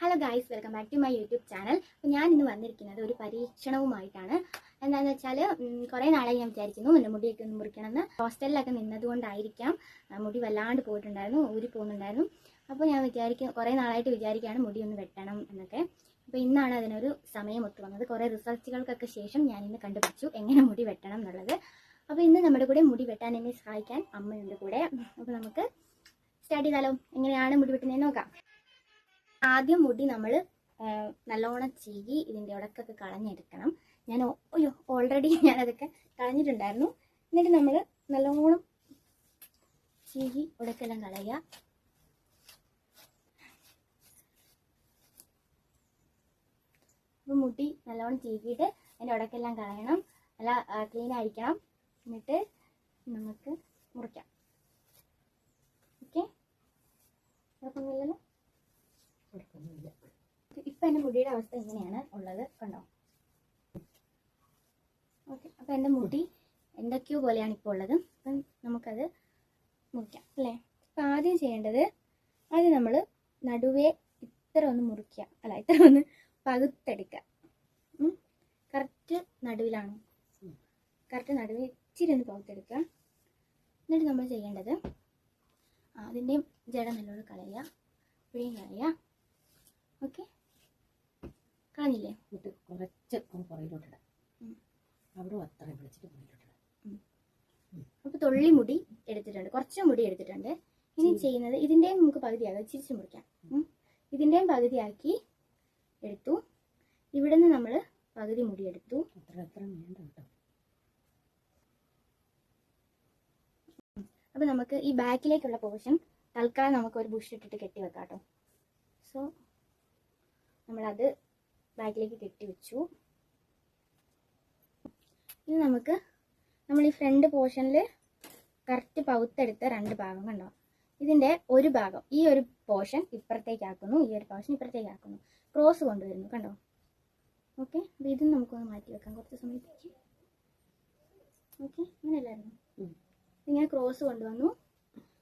Hello guys, welcome back to my YouTube channel. അപ്പോൾ ഞാൻ ഇന്ന് വന്നിരിക്കുന്നത് ഒരു പരീക്ഷണവുമായിട്ടാണ്. എന്താണെന്ന് വെച്ചാൽ കുറേ നാളായി ഞാൻ വിചാരിക്കുന്നു എൻ്റെ മുടിയൊക്കെ ഒന്ന് മുറിക്കണമെന്ന്. ഹോസ്റ്റലിലൊക്കെ നിന്നതുകൊണ്ടായിരിക്കാം മുടി വല്ലാണ്ട് പോയിട്ടുണ്ടായിരുന്നു, ഊരി പോകുന്നുണ്ടായിരുന്നു. അപ്പോൾ ഞാൻ കുറേ നാളായിട്ട് വിചാരിക്കുകയാണ് മുടി ഒന്ന് വെട്ടണം എന്നൊക്കെ. അപ്പോൾ ഇന്നാണ് അതിനൊരു സമയം ഒത്തു വന്നത്. കുറേ റിസർച്ചുകൾക്കൊക്കെ ശേഷം ഞാൻ ഇന്ന് കണ്ടുപിടിച്ചു എങ്ങനെ മുടി വെട്ടണം എന്നുള്ളത്. അപ്പോൾ ഇന്ന് നമ്മുടെ കൂടെ മുടി വെട്ടാൻ എന്നെ സഹായിക്കാൻ അമ്മയുണ്ട് കൂടെ. അപ്പോൾ നമുക്ക് സ്റ്റാർട്ട് ചെയ്താലോ? എങ്ങനെയാണ് മുടി വെട്ടുന്നതെന്ന് നോക്കാം. ആദ്യം മുടി നമ്മൾ നല്ലോണം ചീകി ഇതിൻ്റെ ഉടക്കൊക്കെ കളഞ്ഞെടുക്കണം. ഞാൻ ഓൾറെഡി ഞാനതൊക്കെ കളഞ്ഞിട്ടുണ്ടായിരുന്നു. എന്നിട്ട് നമ്മൾ നല്ലോണം ചീകി ഉടക്കെല്ലാം കളയുക. അപ്പോൾ മുടി നല്ലോണം ചീകിയിട്ട് അതിൻ്റെ ഉടക്കെല്ലാം കളയണം, നല്ല ക്ലീൻ ആയിരിക്കണം. എന്നിട്ട് നമുക്ക് മുറിക്കാം. ഓക്കെ, കുഴപ്പമൊന്നുമില്ലല്ലോ. ഇപ്പം എൻ്റെ മുടിയുടെ അവസ്ഥ ഇങ്ങനെയാണ് ഉള്ളത്, കണ്ടോ? ഓക്കെ, അപ്പം എൻ്റെ മുടി എന്തൊക്കെയോ പോലെയാണ് ഇപ്പോൾ ഉള്ളത്. അപ്പം നമുക്കത് മുറിക്കാം അല്ലേ. അപ്പം ആദ്യം ചെയ്യേണ്ടത്, ആദ്യം നമ്മൾ നടുവേ ഇത്ര ഒന്ന് മുറിക്കുക, ഇത്ര ഒന്ന് പകുത്തെടുക്കുക. കറക്റ്റ് നടുവിലാണ്, കറക്റ്റ് നടുവേ ഇച്ചിരി ഒന്ന് പകുത്തെടുക്കുക. എന്നിട്ട് നമ്മൾ ചെയ്യേണ്ടത് അതിൻ്റെയും ജട നല്ലോണം കളയുക, ഇപ്പോഴേയും കളയുക. ഓക്കെ, കളഞ്ഞില്ലേ? കുറച്ച് പുറയിലോട്ടിടാം, അവിടെ അത്ര വിളിച്ചിട്ട് പുറയിലോട്ടിടാം. അപ്പോൾ തുള്ളി മുടി എടുത്തിട്ടുണ്ട്, കുറച്ച് മുടി എടുത്തിട്ടുണ്ട്. ഇനി ചെയ്യുന്നത് ഇതിൻ്റെയും നമുക്ക് പകുതിയാകാം, ചിരിച്ച് മുറിക്കാം. ഇതിൻ്റെയും പകുതിയാക്കി എടുത്തു. ഇവിടെ നിന്ന് നമ്മൾ പകുതി മുടി എടുത്തു. അത്ര വേണ്ട കേട്ടോ. അപ്പോൾ നമുക്ക് ഈ ബാക്കിലേക്കുള്ള പോർഷൻ തൽക്കാലം നമുക്ക് ഒരു ബുഷ് ഇട്ടിട്ട് കെട്ടി വെക്കാം കേട്ടോ. സോ നമ്മളത് ബാക്കിലേക്ക് കെട്ടി വെച്ചു. ഇനി നമ്മൾ ഈ ഫ്രണ്ട് പോർഷനിൽ കറക്റ്റ് പൗത്തെടുത്ത രണ്ട് ഭാഗം കണ്ടോ, ഇതിൻ്റെ ഒരു ഭാഗം ഈ ഒരു പോർഷൻ ഇപ്പുറത്തേക്കാക്കുന്നു, ഈ ഒരു പോർഷൻ ഇപ്പുറത്തേക്കാക്കുന്നു, ക്രോസ് കൊണ്ടുവരുന്നു കണ്ടോ. ഓക്കെ, അപ്പോൾ ഇതും നമുക്കൊന്ന് മാറ്റി വെക്കാം കുറച്ച് സമയത്തേക്ക്. ഓക്കെ, ഇങ്ങനെയല്ലായിരുന്നു, ഇങ്ങനെ ക്രോസ് കൊണ്ടുവന്നു.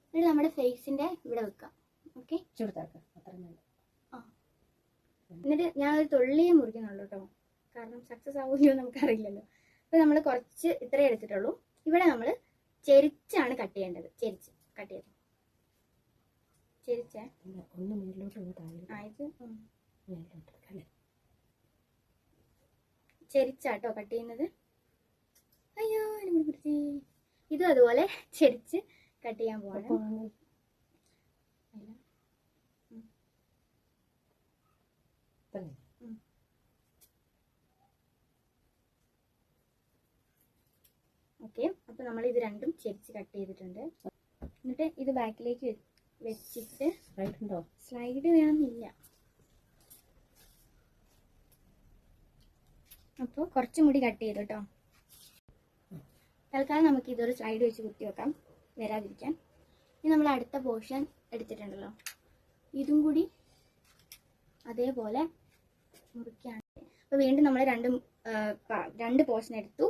എന്നിട്ട് നമ്മുടെ ഫേസിൻ്റെ ഇവിടെ വെക്കാം. ഓക്കെ, ചുടുത്താക്കാം, അത്ര നല്ല. എന്നിട്ട് ഞാൻ ഒരു തുള്ളിയെ മുറിക്കുന്നുള്ളൂ കേട്ടോ, കാരണം സക്സസ് ആവുമല്ലോ നമുക്കറിയില്ലല്ലോ. അപ്പോൾ നമ്മൾ കുറച്ച് ഇത്രേ എടുത്തിട്ടുള്ളൂ. ഇവിടെ നമ്മൾ ചെരിച്ചാണ് കട്ട് ചെയ്യേണ്ടത്. ചെരിച്ച് കട്ട് ചെയ്തു, ചെരിച്ചേ ഒന്ന് മേലോട്ട് ചെരിച്ചാട്ടോ കട്ട് ചെയ്യുന്നത്. അയ്യോ, ഇതും അതുപോലെ ചെരിച്ച് കട്ട് ചെയ്യാൻ പോവാണ്. ഓക്കെ, അപ്പോൾ നമ്മൾ ഇത് രണ്ടും ചെരിച്ച് കട്ട് ചെയ്തിട്ടുണ്ട്. എന്നിട്ട് ഇത് ബാക്കിലേക്ക് വെച്ചിട്ട് സ്ലൈഡ് വേണമെന്നില്ല. അപ്പോൾ കുറച്ച് മുടി കട്ട് ചെയ്തു കേട്ടോ. തൽക്കാലം നമുക്ക് ഇതൊരു സ്ലൈഡ് വെച്ച് കുത്തി വെക്കാം, വരാതിരിക്കാൻ. ഇനി നമ്മൾ അടുത്ത പോർഷൻ എടുത്തിട്ടുണ്ടല്ലോ, ഇതും കൂടി അതേപോലെ മുറിക്കുകയാണ്. അപ്പോൾ വീണ്ടും നമ്മൾ രണ്ട് പോർഷൻ എടുത്തു,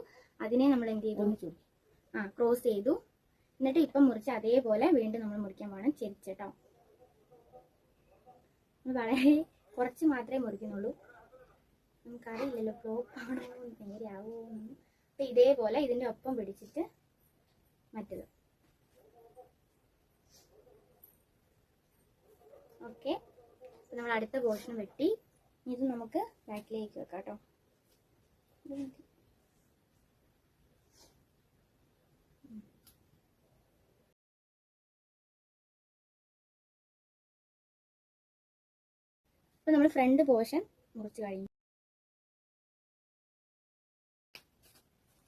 അതിനെ നമ്മൾ എന്ത് ചെയ്തു, ക്രോസ് ചെയ്തു. എന്നിട്ട് ഇപ്പം മുറിച്ച് അതേപോലെ വീണ്ടും നമ്മൾ മുറിക്കാൻ വേണം, ചെരിച്ചേട്ടോ. വളരെ കുറച്ച് മാത്രമേ മുറിക്കുന്നുള്ളൂ, നമുക്കറിയില്ലല്ലോ ഫ്ലോപ്പ് ആണോ നേരെയാവോ. അപ്പം ഇതേപോലെ ഇതിൻ്റെ ഒപ്പം പിടിച്ചിട്ട് മറ്റത്. ഓക്കെ, അപ്പം നമ്മൾ അടുത്ത പോർഷൻ വെട്ടി. ഇത് നമുക്ക് ബാക്കിലേക്ക് വെക്കാം കേട്ടോ. അപ്പോൾ നമ്മൾ ഫ്രണ്ട് പോർഷൻ മുറിച്ച് കഴിഞ്ഞു.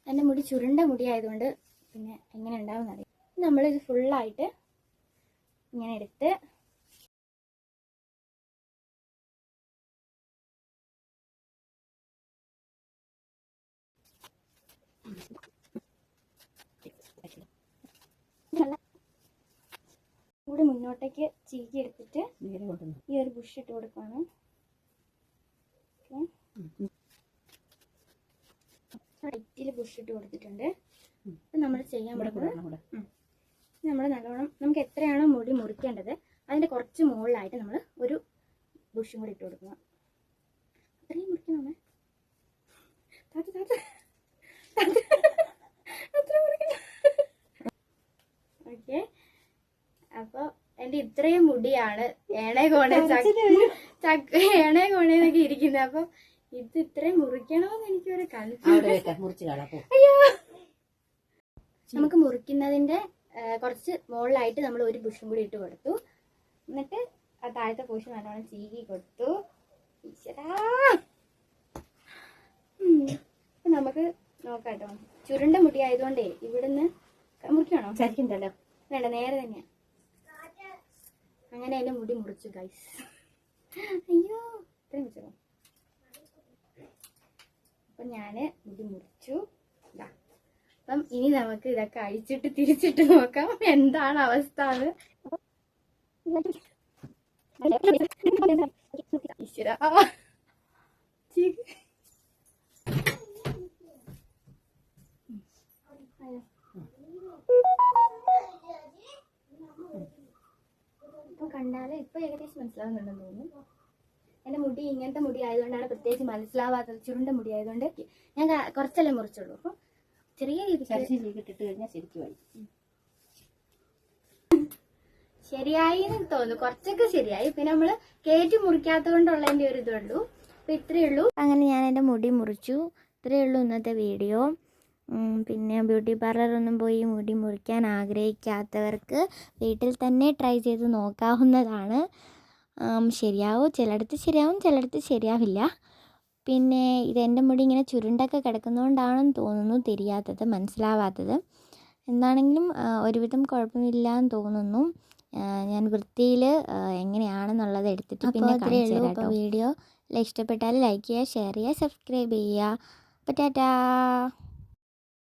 എൻ്റെ മുടി ചുരുണ്ട മുടി ആയതുകൊണ്ട് പിന്നെ എങ്ങനെ ഉണ്ടാവും എന്നറിയാം. നമ്മളിത് ഫുള്ളായിട്ട് ഇങ്ങനെ എടുത്ത് കൂടി മുന്നോട്ടേക്ക് ചീകി എടുത്തിട്ട് ഈ ഒരു ബുഷ് ഇട്ട് കൊടുക്കുകയാണ്. റൈറ്റിൽ ബുഷ് ഇട്ട് കൊടുത്തിട്ടുണ്ട്. നമ്മൾ ചെയ്യാൻ പറ്റുന്നത് നമ്മൾ നല്ലോണം നമുക്ക് എത്രയാണോ മുടി മുറിക്കേണ്ടത് അതിൻ്റെ കുറച്ച് മുകളിലായിട്ട് നമ്മൾ ഒരു ബുഷും കൂടി ഇട്ട് കൊടുക്കുക. അത്രയും മുറിക്കണമേ. ഓക്കെ, അപ്പോൾ എൻ്റെ ഇത്രയും മുടിയാണ് ഏണേ കോണേന്നൊക്കെ ഇരിക്കുന്നത്. അപ്പം ഇത് ഇത്രയും മുറിക്കണമെന്ന് എനിക്കൊരു കൺഫ്യൂഷൻ. അയ്യോ, നമുക്ക് മുറിക്കുന്നതിന്റെ കുറച്ച് മുകളിലായിട്ട് നമ്മൾ ഒരു ബുഷും കൂടി ഇട്ട് കൊടുത്തു. എന്നിട്ട് ആ താഴത്തെ പോഷൻ നല്ലോണം ചീകി കൊടുത്തു. ഈശ്വരാ, അപ്പൊ നമുക്ക് നോക്കാം കേട്ടോ. ചുരുണ്ട മുടി ആയതുകൊണ്ടേ ഇവിടുന്ന് മുറിക്കണോ? ചരിക്കണ്ടല്ലോ. വേണ്ട, നേരെ തന്നെയാ. അങ്ങനെ എന്റെ മുടി മുറിച്ചു ഗൈസ്. അയ്യോ, ഇത്രയും വെച്ചോ. അപ്പൊ ഞാന് മുടി മുറിച്ചു. അപ്പം ഇനി നമുക്ക് ഇതൊക്കെ അഴിച്ചിട്ട് തിരിച്ചിട്ട് നോക്കാം എന്താണ് അവസ്ഥ എന്ന്. ഈശ്വരാ, ഇപ്പൊ കണ്ടാല് ഇപ്പൊ ഏകദേശം മനസ്സിലാവുന്നുണ്ടെന്ന് തോന്നുന്നു. എന്റെ മുടി ഇങ്ങനത്തെ മുടി ആയതുകൊണ്ടാണ് പ്രത്യേകിച്ച് മനസ്സിലാവാത്തത്. ചുരുണ്ട മുടി ആയതുകൊണ്ട് ഞാൻ കുറച്ചല്ലേ മുറിച്ചുള്ളൂ. അപ്പൊ ചെറിയ രീതിക്ക് ഇട്ട് കഴിഞ്ഞാൽ ശരിക്കും ശരിയായി എന്ന് തോന്നുന്നു. കുറച്ചൊക്കെ ശരിയായി. പിന്നെ നമ്മള് കയറ്റി മുറിക്കാത്തത് കൊണ്ടുള്ളതിന്റെ ഒരു ഇതുള്ളൂ. അപ്പൊ ഇത്രയേ ഉള്ളൂ. അങ്ങനെ ഞാൻ എൻ്റെ മുടി മുറിച്ചു. ഇത്രയേ ഉള്ളൂ ഇന്നത്തെ വീഡിയോ. പിന്നെ ബ്യൂട്ടി പാർലറൊന്നും പോയി മുടി മുറിക്കാൻ ആഗ്രഹിക്കാത്തവർക്ക് വീട്ടിൽ തന്നെ ട്രൈ ചെയ്ത് നോക്കാവുന്നതാണ്. ശരിയാവും, ചിലയിടത്ത് ശരിയാവും, ചിലയിടത്ത് ശരിയാവില്ല. പിന്നെ ഇതെൻ്റെ മുടി ഇങ്ങനെ ചുരുണ്ടൊക്കെ കിടക്കുന്നതുകൊണ്ടാണെന്ന് തോന്നുന്നു തിരിയാത്തത്, മനസ്സിലാവാത്തത്. എന്താണെങ്കിലും ഒരുവിധം കുഴപ്പമില്ല എന്ന് തോന്നുന്നു. ഞാൻ വൃത്തിയിൽ എങ്ങനെയാണെന്നുള്ളത് എടുത്തിട്ട് പിന്നെ കാണിച്ചു തരാം കേട്ടോ. വീഡിയോ ഇഷ്ടപ്പെട്ടാൽ ലൈക്ക് ചെയ്യുക, ഷെയർ ചെയ്യുക, സബ്സ്ക്രൈബ് ചെയ്യുക. അപ്പോൾ ടാറ്റാ.